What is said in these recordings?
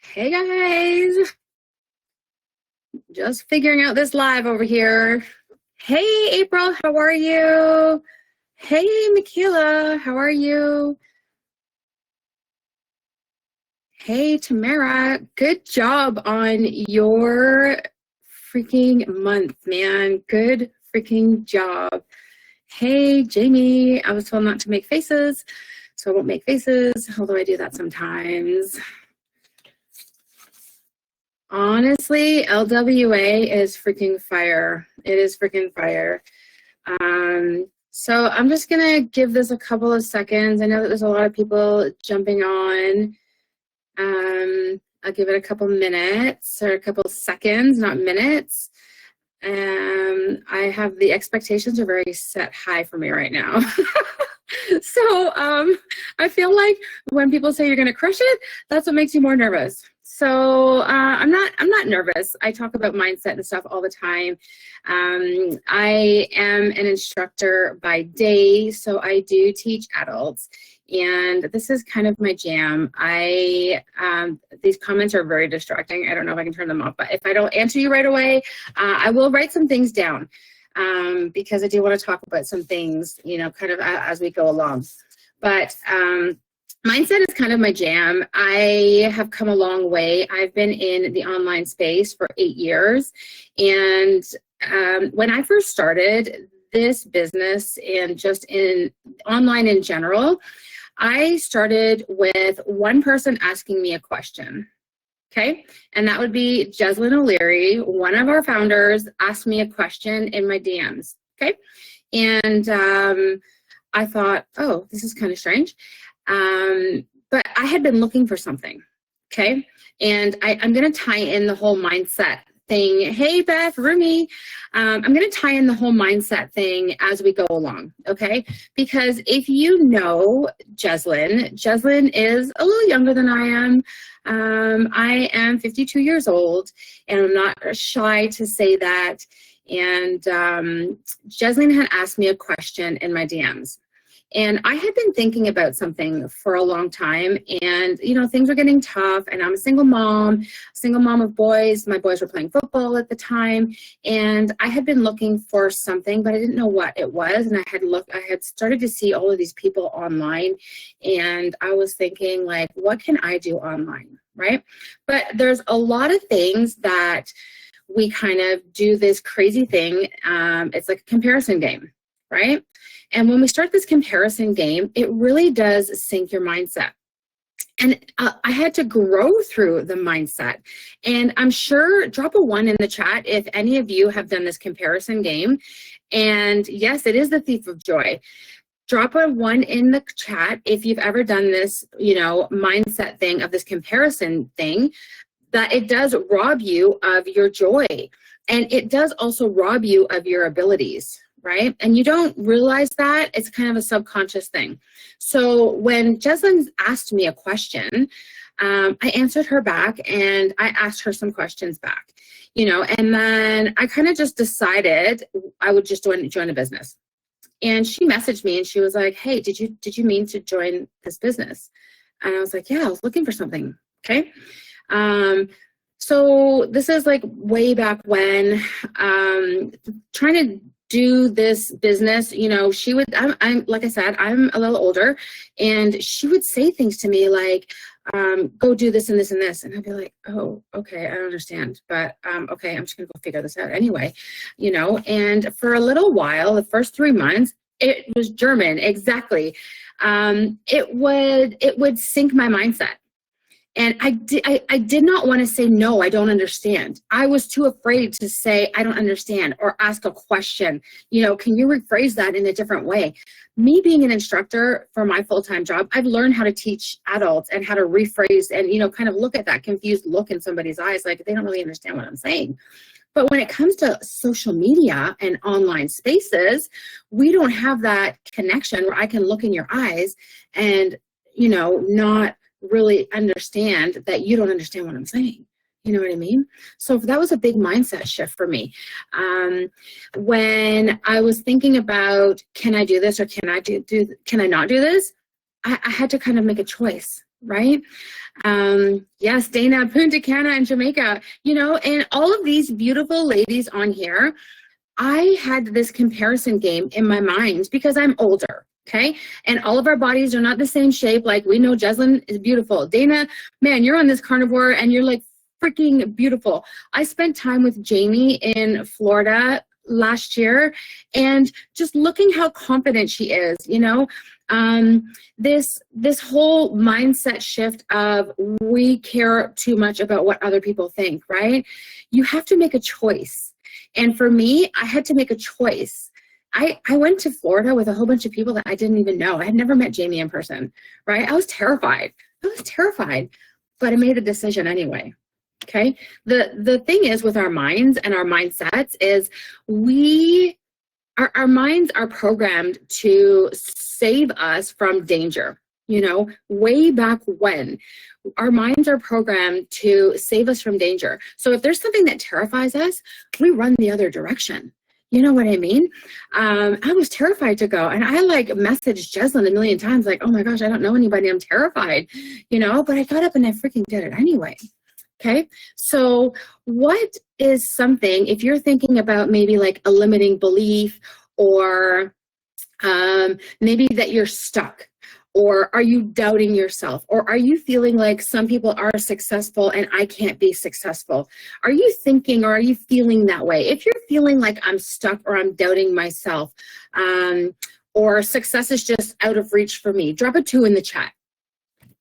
Hey guys, just figuring out this live over here. Hey April, how are you? Hey Michaela, how are you? Hey Tamara, good job on your freaking month, man. Good freaking job. Hey Jamie, I was told not to make faces, so I won't make faces, although I do that sometimes. Honestly, LWA is freaking fire. It is freaking fire. So I'm just gonna give this a couple of seconds. I know that there's a lot of people jumping on. I'll give it a couple minutes or a couple seconds, not minutes. I have the expectations are very set high for me right now. So I feel like when people say you're gonna crush it, that's what makes you more nervous. So I'm not nervous. I talk about mindset and stuff all the time. I am an instructor by day, so I do teach adults, and this is kind of my jam. These comments are very distracting. I don't know if I can turn them off, but if I don't answer you right away, I will write some things down because I do want to talk about some things, kind of as we go along. But mindset is kind of my jam. I have come a long way. I've been in the online space for 8 years. And when I first started this business and just in online in general, I started with one person asking me a question. Okay. And that would be Jeslyn O'Leary, one of our founders, asked me a question in my DMs. Okay. And I thought, oh, this is kind of strange. But I had been looking for something, okay? And I'm going to tie in the whole mindset thing. Hey, Beth, Rumi, I'm going to tie in the whole mindset thing as we go along, okay? Because if you know Jeslyn is a little younger than I am. I am 52 years old, and I'm not shy to say that. And Jeslyn had asked me a question in my DMs. And I had been thinking about something for a long time, and things were getting tough, and I'm a single mom of boys. My boys were playing football at the time, and I had been looking for something, but I didn't know what it was. And I had started to see all of these people online, and I was thinking, like, what can I do online, right? But there's a lot of things that we kind of do this crazy thing. It's like a comparison game, right? And when we start this comparison game, it really does sink your mindset. And I had to grow through the mindset. And I'm sure, drop a 1 in the chat if any of you have done this comparison game. And yes, it is the thief of joy. Drop a 1 in the chat if you've ever done this, mindset thing of this comparison thing, that it does rob you of your joy. And it does also rob you of your abilities. Right? And you don't realize that. It's kind of a subconscious thing. So when Jeslyn asked me a question, I answered her back, and I asked her some questions back, and then I kind of just decided I would just join a business. And she messaged me, and she was like, hey, did you mean to join this business? And I was like, yeah, I was looking for something. Okay. So this is like way back when, trying to do this business, she would, I'm like I said, I'm a little older, and she would say things to me like, go do this and this and this. And I'd be like, oh, okay, I don't understand. But okay, I'm just gonna go figure this out anyway, and for a little while, the first 3 months, it was German, exactly. It would sink my mindset. And I did not want to say, no, I don't understand. I was too afraid to say, I don't understand, or ask a question. Can you rephrase that in a different way? Me being an instructor for my full-time job, I've learned how to teach adults and how to rephrase and, kind of look at that confused look in somebody's eyes, like they don't really understand what I'm saying. But when it comes to social media and online spaces, we don't have that connection where I can look in your eyes and, not really understand that you don't understand what I'm saying. You know what I mean? So that was a big mindset shift for me. When I was thinking about, can I do this or can I not do this? I had to kind of make a choice. right? Yes, Dana, Punta Cana in Jamaica, and all of these beautiful ladies on here, I had this comparison game in my mind because I'm older. Okay. And all of our bodies are not the same shape. Like we know Jeslyn is beautiful. Dana, man, you're on this carnivore and you're like freaking beautiful. I spent time with Jeannie in Florida last year and just looking how confident she is, this whole mindset shift of we care too much about what other people think, right? You have to make a choice. And for me, I had to make a choice. I went to Florida with a whole bunch of people that I didn't even know. I had never met Jamie in person, right? I was terrified, but I made a decision anyway. Okay. The thing is with our minds and our mindsets is our minds are programmed to save us from danger. Way back when, our minds are programmed to save us from danger. So if there's something that terrifies us, we run the other direction. You know what I mean? I was terrified to go, and I messaged Jeslyn a million times, like, oh my gosh, I don't know anybody, I'm terrified, but I got up and I freaking did it anyway. Okay. So what is something, if you're thinking about maybe like a limiting belief, or maybe that you're stuck, or are you doubting yourself, or are you feeling like some people are successful and I can't be successful? Are you thinking, or are you feeling that way? If you're feeling like I'm stuck, or I'm doubting myself, or success is just out of reach for me, drop a 2 in the chat.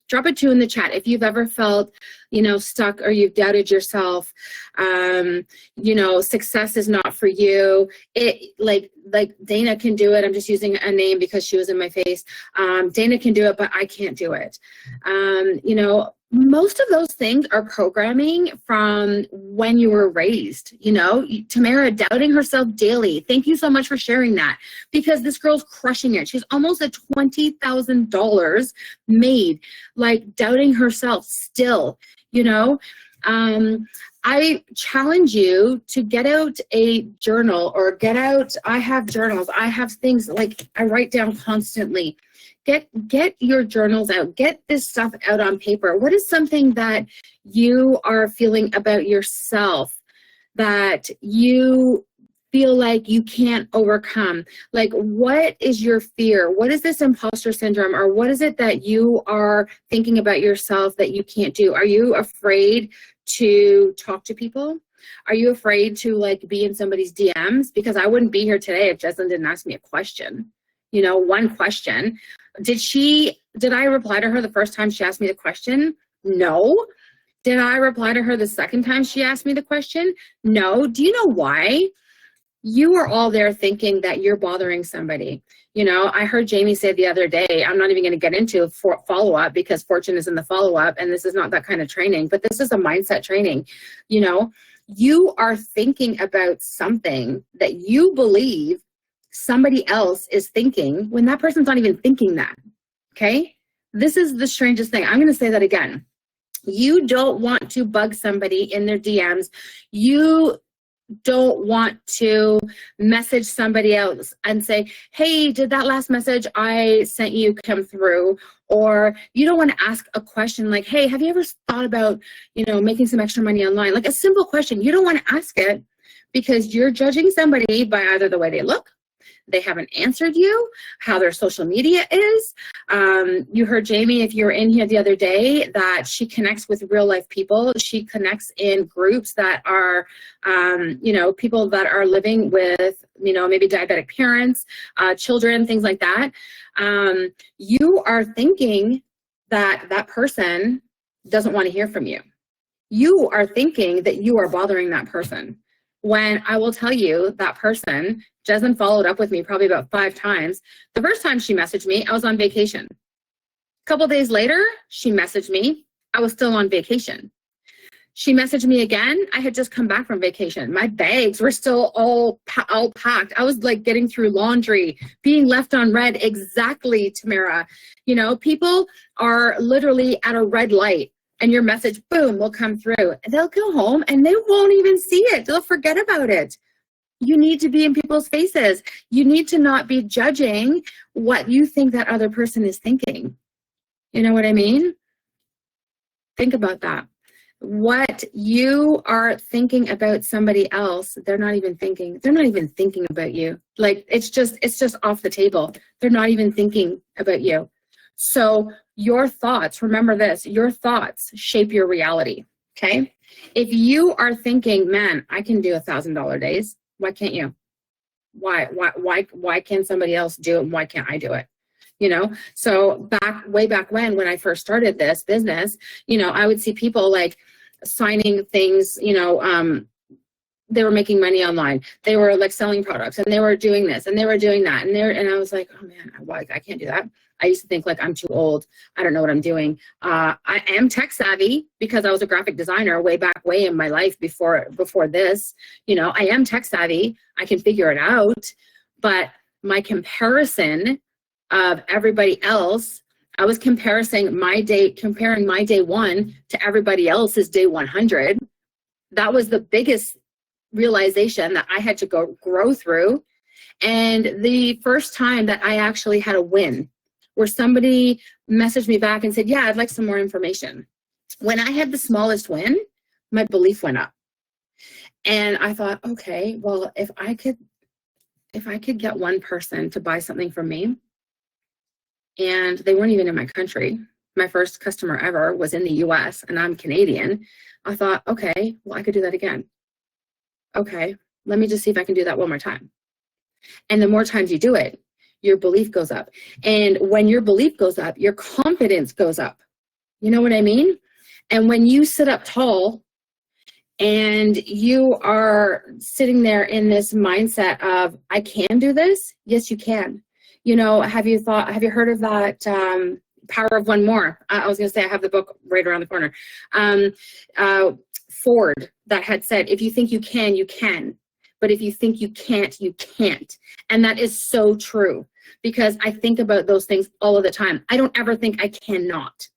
Drop a 2 in the chat if you've ever felt, stuck, or you've doubted yourself. Success is not for you. It like Dana can do it. I'm just using a name because she was in my face. Dana can do it, but I can't do it. Most of those things are programming from when you were raised. Tamara doubting herself daily. Thank you so much for sharing that, because this girl's crushing it. She's almost at $20,000 made, doubting herself still. I challenge you to get out a journal, or I have journals. I have things I write down constantly. Get your journals out. Get this stuff out on paper. What is something that you are feeling about yourself that you feel like you can't overcome? What is your fear? What is this imposter syndrome? Or what is it that you are thinking about yourself that you can't do? Are you afraid to talk to people? Are you afraid to be in somebody's DMs? Because I wouldn't be here today if Jeslyn didn't ask me a question. One question. Did I reply to her the first time she asked me the question? No. Did I reply to her the second time she asked me the question? No. Do you know why? You are all there thinking that you're bothering somebody. I heard Jamie say the other day, I'm not even going to get into follow-up because Fortune is in the follow-up, and this is not that kind of training, but this is a mindset training. You are thinking about something that you believe somebody else is thinking when that person's not even thinking that. Okay? This is the strangest thing. I'm going to say that again. You don't want to bug somebody in their DMs. You don't want to message somebody else and say, hey, did that last message I sent you come through? Or you don't want to ask a question like, hey, have you ever thought about, making some extra money online? Like a simple question. You don't want to ask it because you're judging somebody by either the way they look, they haven't answered you, how their social media is. You heard Jamie, if you were in here the other day, that she connects with real life people. She connects in groups that are, people that are living with, maybe diabetic parents, children, things like that. You are thinking that that person doesn't want to hear from you. You are thinking that you are bothering that person. When I will tell you that person, Jeslyn followed up with me probably about 5 times. The first time she messaged me, I was on vacation. A couple days later, she messaged me. I was still on vacation. She messaged me again. I had just come back from vacation. My bags were still all packed. I was getting through laundry, being left on red. Exactly, Tamara. People are literally at a red light. And your message, boom, will come through. They'll go home and they won't even see it. They'll forget about it. You need to be in people's faces. You need to not be judging what you think that other person is thinking. You know what I mean? Think about that. What you are thinking about somebody else, they're not even thinking about you. Like, it's just off the table. They're not even thinking about you. So your thoughts, remember this, your thoughts shape your reality. Okay. If you are thinking, man, I can do $1,000 days, why can't you? Why can somebody else do it and why can't I do it? You know, so way back when I first started this business, you know, I would see people like signing things, you know, they were making money online. They were like selling products and they were doing this and they were doing that. And I was like, oh man, I can't do that. I used to think like I'm too old. I don't know what I'm doing. I am tech savvy because I was a graphic designer way in my life before this. You know, I am tech savvy. I can figure it out. But my comparison of everybody else, I was comparing my day 1 to everybody else's day 100. That was the biggest realization that I had to grow through. And the first time that I actually had a win, where somebody messaged me back and said, yeah, I'd like some more information. When I had the smallest win, my belief went up. And I thought, okay, well, if I could get one person to buy something from me, and they weren't even in my country. My first customer ever was in the US and I'm Canadian. I thought, okay, well, I could do that again. Okay, let me just see if I can do that one more time. And the more times you do it, your belief goes up. And when your belief goes up, your confidence goes up. You know what I mean? And when you sit up tall and you are sitting there in this mindset of, I can do this. Yes, you can. You know, have you heard of that Power of One More? I was going to say, I have the book right around the corner. Ford that had said, if you think you can, you can. But if you think you can't, you can't. And that is so true because I think about those things all of the time. I don't ever think I cannot.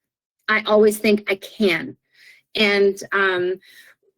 I always think I can. And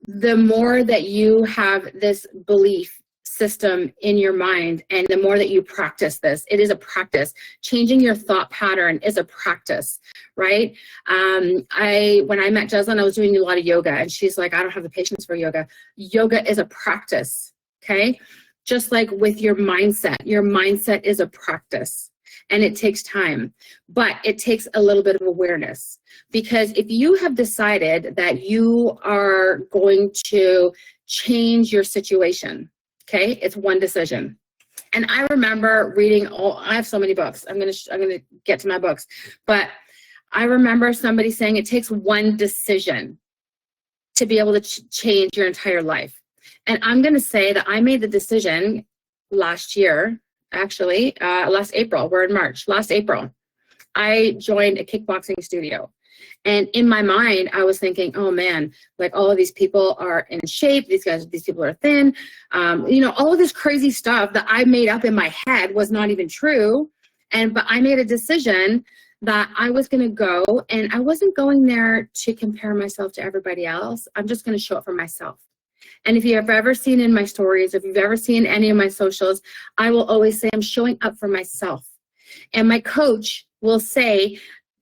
the more that you have this belief system in your mind and the more that you practice this, it is a practice. Changing your thought pattern is a practice, right? When I met Jeslyn, I was doing a lot of yoga and she's like, I don't have the patience for yoga. Yoga is a practice, okay? Just like with your mindset is a practice and it takes time, but it takes a little bit of awareness because if you have decided that you are going to change your situation, okay, it's one decision. And I remember reading I have so many books. I'm gonna get to my books. But I remember somebody saying it takes one decision to be able to change your entire life. And I'm gonna say that I made the decision last year, actually, last April, we're in March, last April. I joined a kickboxing studio. And in my mind, I was thinking, oh man, like all of these people are in shape. These people are thin. You know, all of this crazy stuff that I made up in my head was not even true. But I made a decision that I was going to go and I wasn't going there to compare myself to everybody else. I'm just going to show up for myself. And if you have ever seen in my stories, if you've ever seen any of my socials, I will always say I'm showing up for myself. And my coach will say,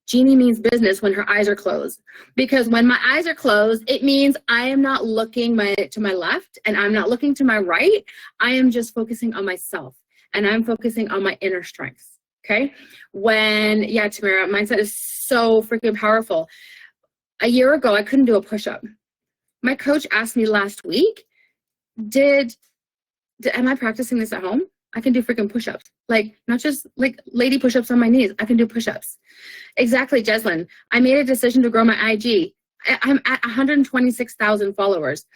Jeannie means business when her eyes are closed. Because when my eyes are closed, it means I am not looking to my left and I'm not looking to my right. I am just focusing on myself and I'm focusing on my inner strengths. Okay? Tamara, mindset is so freaking powerful. A year ago, I couldn't do a push-up. My coach asked me last week, am I practicing this at home? I can do freaking push-ups. Like, not just like lady push-ups on my knees. I can do push-ups. Exactly, Jeslyn. I made a decision to grow my IG. I'm at 126,000 followers.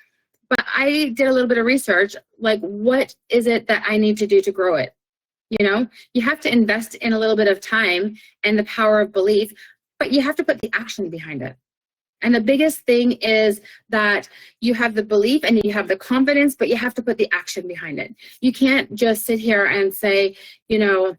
But I did a little bit of research, like what is it that I need to do to grow it? You know, you have to invest in a little bit of time and the power of belief, but you have to put the action behind it. And the biggest thing is that you have the belief and you have the confidence, but you have to put the action behind it. You can't just sit here and say, you know,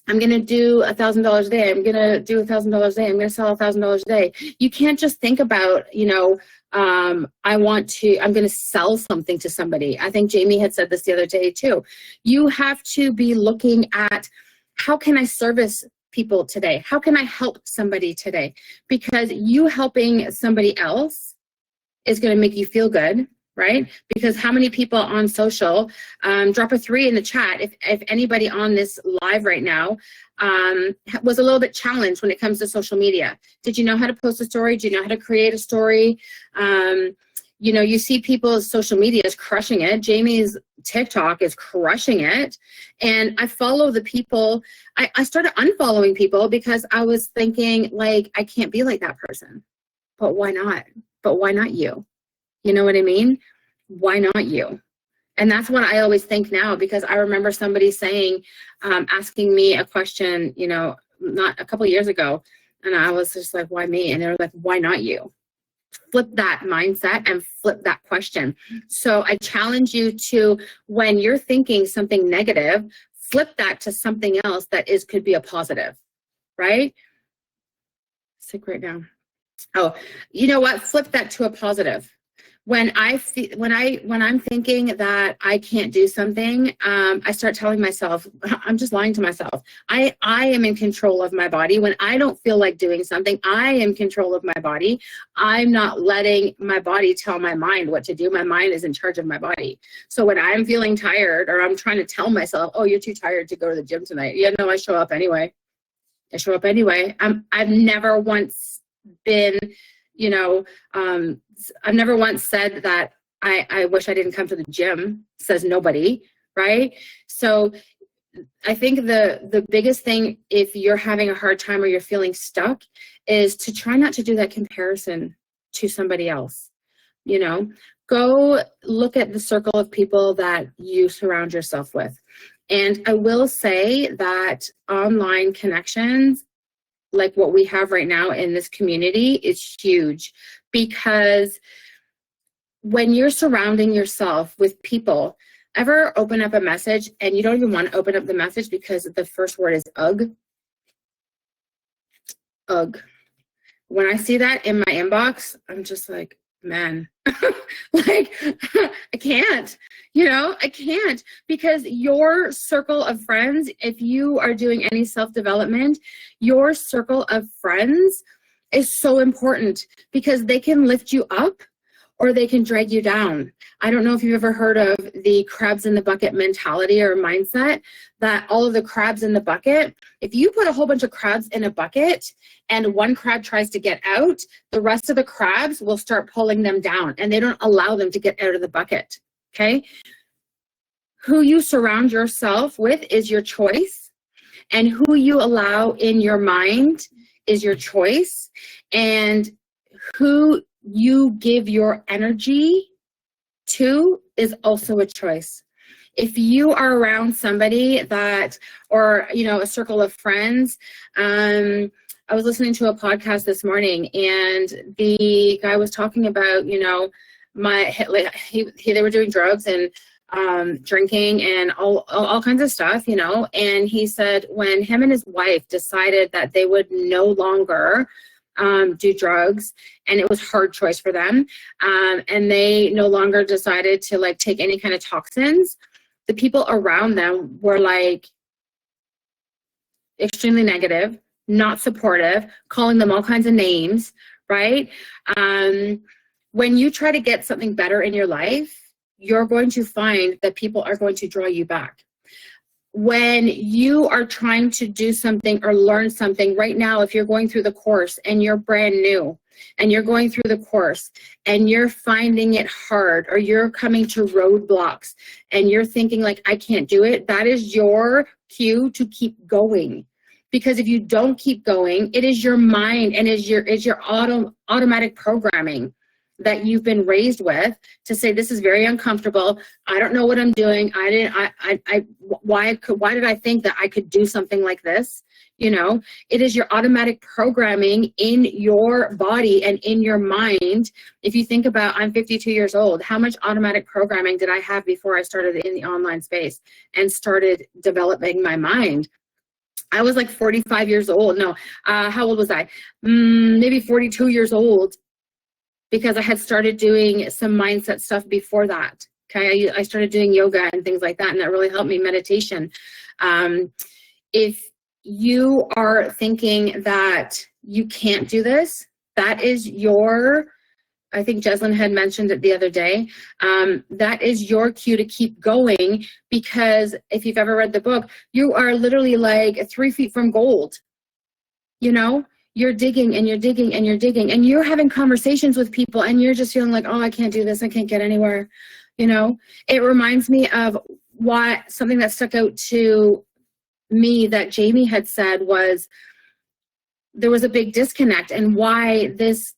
I'm going to do $1,000 a day. I'm going to do $1,000 a day. I'm going to sell $1,000 a day. You can't just think about, you know, I'm going to sell something to somebody. I think Jamie had said this the other day too. You have to be looking at how can I service people today? How can I help somebody today? Because you helping somebody else is going to make you feel good, right? Because how many people on social, drop a 3 in the chat if anybody on this live right now was a little bit challenged when it comes to social media. Did you know how to post a story? Do you know how to create a story? You know, you see people's social media is crushing it. Jamie's TikTok is crushing it. And I follow the people. I started unfollowing people because I was thinking, like, I can't be like that person. But why not? But why not you? You know what I mean? Why not you? And that's what I always think now, because I remember somebody saying, asking me a question, you know, not a couple of years ago. And I was just like, why me? And they were like, why not you? Flip that mindset and flip that question. So I challenge you to, when you're thinking something negative, flip that to something else that could be a positive, right? Sick right now. Oh, you know what? Flip that to a positive. When I'm thinking that I can't do something, I start telling myself, I'm just lying to myself. I am in control of my body. When I don't feel like doing something, I am in control of my body. I'm not letting my body tell my mind what to do. My mind is in charge of my body. So when I'm feeling tired, or I'm trying to tell myself, oh, you're too tired to go to the gym tonight. Yeah, no, I show up anyway. I've never once been, you know, I've never once said that I wish I didn't come to the gym, says nobody, right? So I think the biggest thing, if you're having a hard time or you're feeling stuck, is to try not to do that comparison to somebody else. You know, go look at the circle of people that you surround yourself with. And I will say that online connections, like what we have right now in this community, is huge, because when you're surrounding yourself with people, ever open up a message and you don't even want to open up the message because the first word is ugh? Ugh. When I see that in my inbox, I'm just like, man, like, I can't, you know, I can't, because your circle of friends, if you are doing any self-development, your circle of friends is so important, because they can lift you up or they can drag you down. I don't know if you've ever heard of the crabs in the bucket mentality or mindset, that all of the crabs in the bucket, if you put a whole bunch of crabs in a bucket and one crab tries to get out, the rest of the crabs will start pulling them down, and they don't allow them to get out of the bucket, okay? Who you surround yourself with is your choice, and who you allow in your mind is your choice, and who you give your energy to is also a choice. If you are around somebody that, or, you know, a circle of friends, I was listening to a podcast this morning, and the guy was talking about, you know, they were doing drugs and drinking and all kinds of stuff, you know, and he said when him and his wife decided that they would no longer do drugs, and it was a hard choice for them, and they no longer decided to like take any kind of toxins, the people around them were like extremely negative, not supportive, calling them all kinds of names, right? When you try to get something better in your life, you're going to find that people are going to draw you back. When you are trying to do something or learn something right now, if you're going through the course and you're brand new and you're going through the course and you're finding it hard, or you're coming to roadblocks and you're thinking like, I can't do it, that is your cue to keep going. Because if you don't keep going, it is your mind and is your automatic programming that you've been raised with to say, this is very uncomfortable. I don't know what I'm doing. Why did I think that I could do something like this? You know, it is your automatic programming in your body and in your mind. If you think about, I'm 52 years old. How much automatic programming did I have before I started in the online space and started developing my mind? I was like 45 years old. No, how old was I? Maybe 42 years old, because I had started doing some mindset stuff before that. Okay, I started doing yoga and things like that, and that really helped me. Meditation. If you are thinking that you can't do this, that is your, I think Jeslyn had mentioned it the other day, that is your cue to keep going, because if you've ever read the book, you are literally like 3 feet from gold. You know, you're digging and you're digging and you're digging and you're having conversations with people and you're just feeling like, oh, I can't do this. I can't get anywhere. You know, it reminds me of something that stuck out to me that Jamie had said was there was a big disconnect, and why this,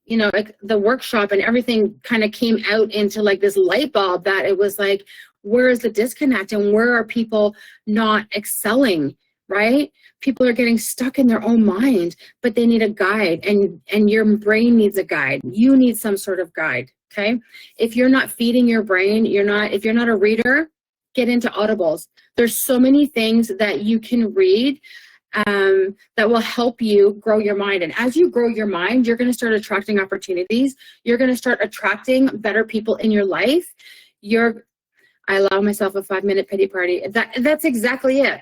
you know, like the workshop and everything kind of came out into like this light bulb, that it was like, where is the disconnect and where are people not excelling, right? People are getting stuck in their own mind, but they need a guide, and your brain needs a guide. You need some sort of guide, okay? If you're not feeding your brain, if you're not a reader, get into audibles. There's so many things that you can read that will help you grow your mind. And as you grow your mind, you're going to start attracting opportunities. You're going to start attracting better people in your life. I allow myself a 5-minute pity party. That's exactly it.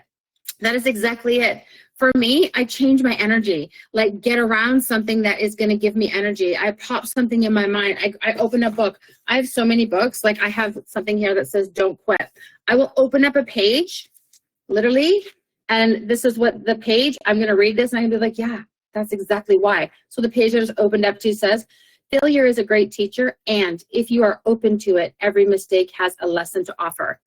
That is exactly it. For me, I change my energy, like get around something that is going to give me energy. I pop something in my mind. I open a book. I have so many books. Like I have something here that says, don't quit. I will open up a page, literally, and this is what the page, I'm going to read this and I'm going to be like, yeah, that's exactly why. So the page I just opened up to says, failure is a great teacher, and if you are open to it, every mistake has a lesson to offer.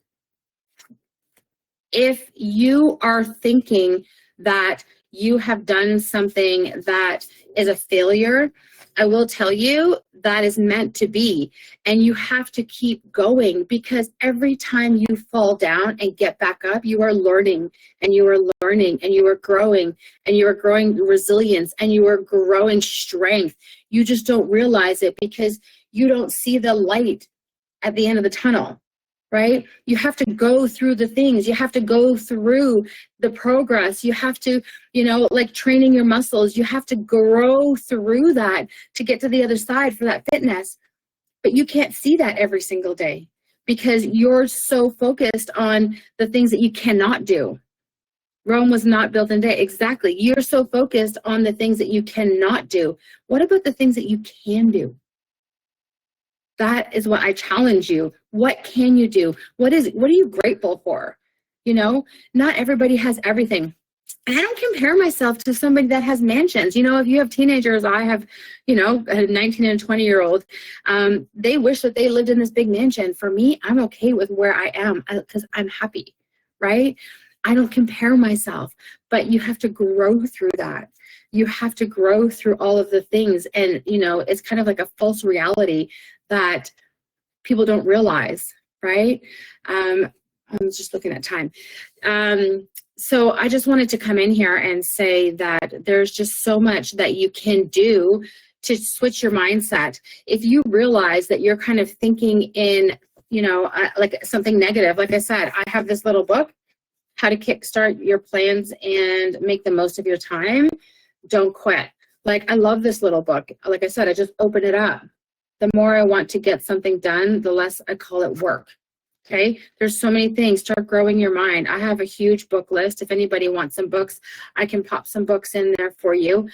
If you are thinking that you have done something that is a failure, I will tell you that is meant to be. And you have to keep going, because every time you fall down and get back up, you are learning and you are learning and you are growing and you are growing resilience and you are growing strength. You just don't realize it because you don't see the light at the end of the tunnel. Right? You have to go through the things. You have to go through the progress. You have to, you know, like training your muscles. You have to grow through that to get to the other side for that fitness. But you can't see that every single day because you're so focused on the things that you cannot do. Rome was not built in a day. Exactly. You're so focused on the things that you cannot do. What about the things that you can do? That is what I challenge you. What can you do? What are you grateful for? You know, not everybody has everything. And I don't compare myself to somebody that has mansions. You know, if you have teenagers, I have, you know, a 19 and 20-year-old. They wish that they lived in this big mansion. For me, I'm okay with where I am because I'm happy, right? I don't compare myself, but you have to grow through that. You have to grow through all of the things. And, you know, it's kind of like a false reality that people don't realize, right? I'm just looking at time. So I just wanted to come in here and say that there's just so much that you can do to switch your mindset. If you realize that you're kind of thinking in, you know, like something negative, like I said, I have this little book, How to Kickstart Your Plans and Make the Most of Your Time. Don't quit. Like, I love this little book. Like I said, I just open it up. The more I want to get something done, the less I call it work. Okay, there's so many things. Start growing your mind. I have a huge book list. If anybody wants some books, I can pop some books in there for you.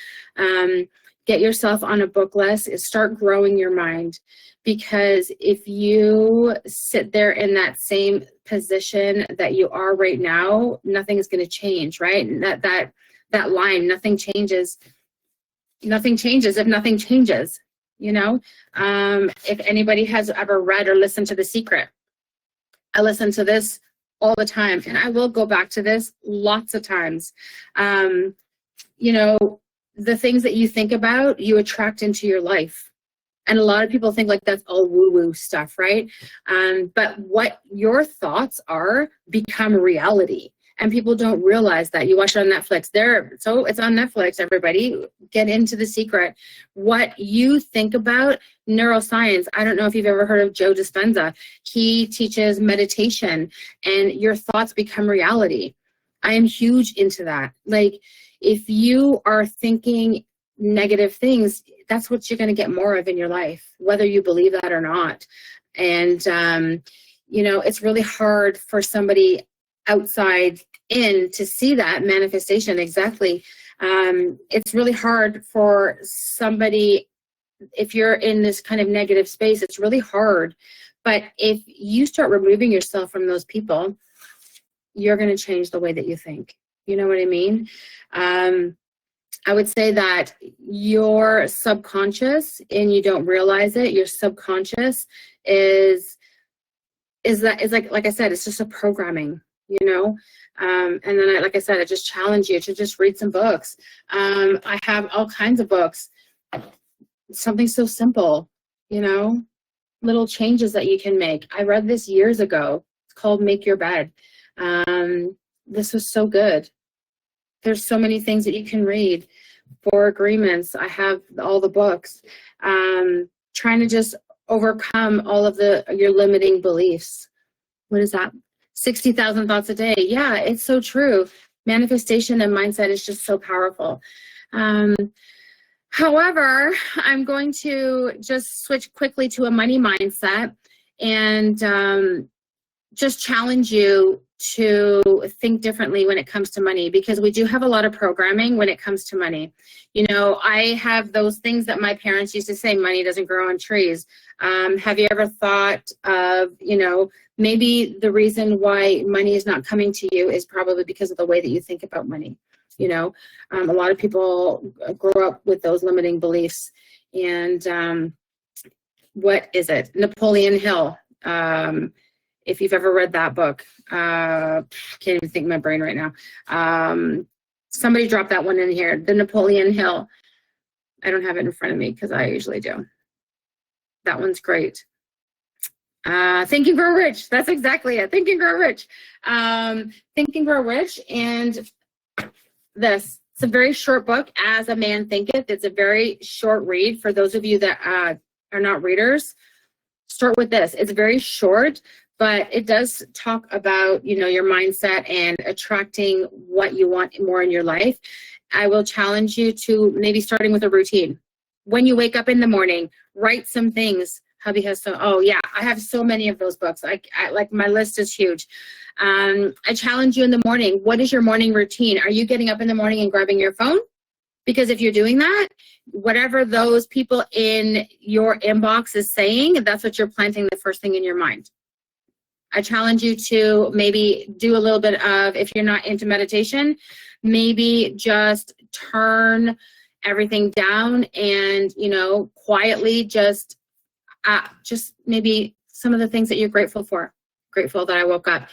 Get yourself on a book list. Start growing your mind, because if you sit there in that same position that you are right now, nothing is going to change, right? That line, nothing changes. Nothing changes if nothing changes. You know, if anybody has ever read or listened to The Secret, I listen to this all the time, and I will go back to this lots of times. You know, the things that you think about, you attract into your life. And a lot of people think like that's all woo-woo stuff, right? But what your thoughts are become reality. And people don't realize that. You watch it on Netflix. So it's on Netflix, everybody. Get into The Secret. What you think about, neuroscience. I don't know if you've ever heard of Joe Dispenza. He teaches meditation, and your thoughts become reality. I am huge into that. Like, if you are thinking negative things, that's what you're going to get more of in your life, whether you believe that or not. And, you know, it's really hard for somebody outside in to see that manifestation. Exactly. It's really hard for somebody, if you're in this kind of negative space, it's really hard. But if you start removing yourself from those people, you're going to change the way that you think. You know what I mean? I would say that your subconscious, and you don't realize it, your subconscious is like I said, it's just a programming, you know? And then, like I said, I just challenge you to just read some books. I have all kinds of books. Something so simple, you know, little changes that you can make. I read this years ago. It's called Make Your Bed. This was so good. There's so many things that you can read. 4 Agreements. I have all the books. Trying to just overcome all of your limiting beliefs. What is that? 60,000 thoughts a day. Yeah, it's so true. Manifestation and mindset is just so powerful. However, I'm going to just switch quickly to a money mindset and just challenge you to think differently when it comes to money, because we do have a lot of programming when it comes to money. You know, I have those things that my parents used to say, money doesn't grow on trees. Have you ever thought of, you know, maybe the reason why money is not coming to you is probably because of the way that you think about money. You know, a lot of people grow up with those limiting beliefs. And what is it? Napoleon Hill. If you've ever read that book, can't even think of my brain right now. Somebody dropped that one in here, the Napoleon Hill. I don't have it in front of me because I usually do. That one's great. Think and Grow Rich. That's exactly it. Think and Grow Rich. Think and Grow Rich. And this, it's a very short book, As a Man Thinketh. It's a very short read for those of you that are not readers. Start with this. It's very short, but it does talk about, you know, your mindset and attracting what you want more in your life. I will challenge you to maybe starting with a routine. When you wake up in the morning, write some things. Hubby has so, oh yeah, I have so many of those books. I like, my list is huge. I challenge you in the morning. What is your morning routine? Are you getting up in the morning and grabbing your phone? Because if you're doing that, whatever those people in your inbox is saying, that's what you're planting the first thing in your mind. I challenge you to maybe do a little bit of, if you're not into meditation, maybe just turn everything down and, you know, quietly just maybe some of the things that you're grateful for. Grateful that I woke up.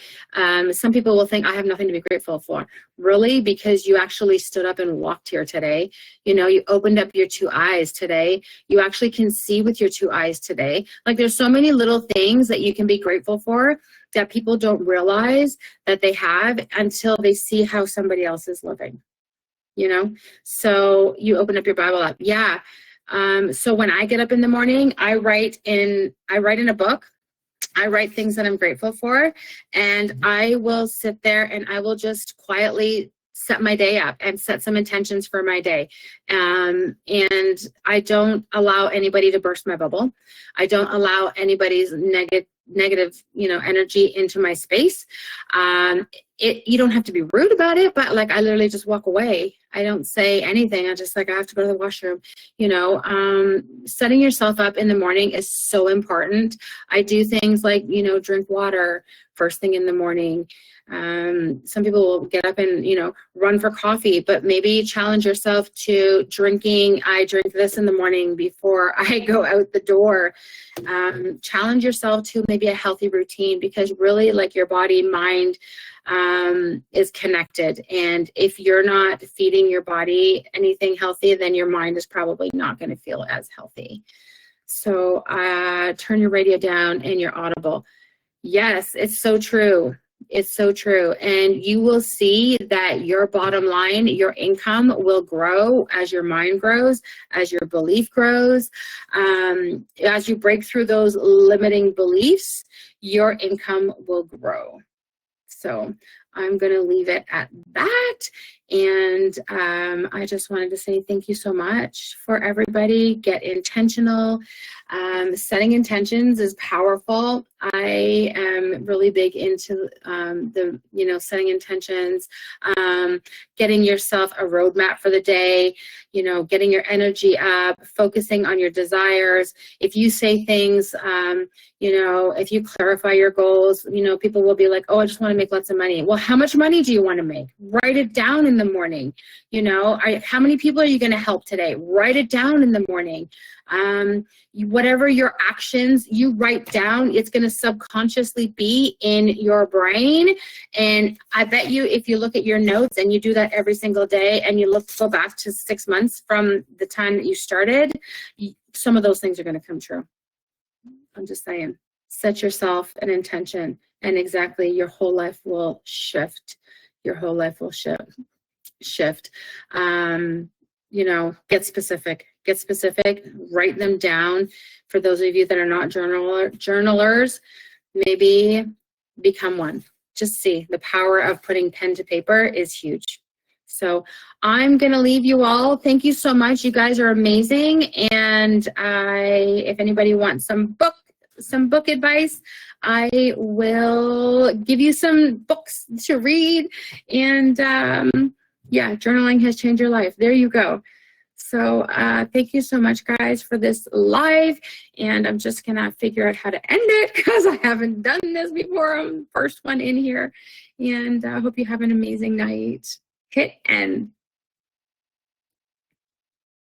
Some people will think I have nothing to be grateful for. Really? Because you actually stood up and walked here today. You know, you opened up your 2 eyes today. You actually can see with your 2 eyes today. Like, there's so many little things that you can be grateful for that people don't realize that they have until they see how somebody else is living. You know? So you open up your Bible app. Yeah. So when I get up in the morning, I write in a book. I write things that I'm grateful for, and I will sit there and I will just quietly set my day up and set some intentions for my day. And I don't allow anybody to burst my bubble. I don't allow anybody's negative, you know, energy into my space. You don't have to be rude about it, but like, I literally just walk away. I don't say anything. I just like, I have to go to the washroom. You know, setting yourself up in the morning is so important. I do things like, you know, drink water first thing in the morning. Some people will get up and, you know, run for coffee, but maybe challenge yourself to drinking. I drink this in the morning before I go out the door. Challenge yourself to maybe a healthy routine, because really, like, your body, mind, is connected. And if you're not feeding your body anything healthy, then your mind is probably not going to feel as healthy. So turn your radio down and your audible. Yes, it's so true. It's so true. And you will see that your bottom line, your income will grow as your mind grows, as your belief grows. As you break through those limiting beliefs, your income will grow. So I'm going to leave it at that. And I just wanted to say thank you so much for everybody. Get intentional. Setting intentions is powerful. I am I'm really big into setting intentions, getting yourself a roadmap for the day, getting your energy up, focusing on your desires. If you say things, if you clarify your goals, people will be like, oh, I just want to make lots of money. Well, how much money do you want to make? Write it down in the morning. How many people are you going to help today? Write it down in the morning. Whatever your actions you write down, it's going to subconsciously be in your brain. And I bet you if you look at your notes and you do that every single day and you go back to 6 months from the time that you started, some of those things are going to come true. I'm just saying, set yourself an intention and exactly your whole life will shift. Your whole life will shift. Get specific, write them down. For those of you that are not journalers, maybe become one. Just see the power of putting pen to paper is huge. So I'm going to leave you all. Thank you so much. You guys are amazing. And if anybody wants some book advice, I will give you some books to read. And journaling has changed your life. There you go. So thank you so much, guys, for this live. And I'm just going to figure out how to end it because I haven't done this before. I'm the first one in here. And I hope you have an amazing night. Hit end.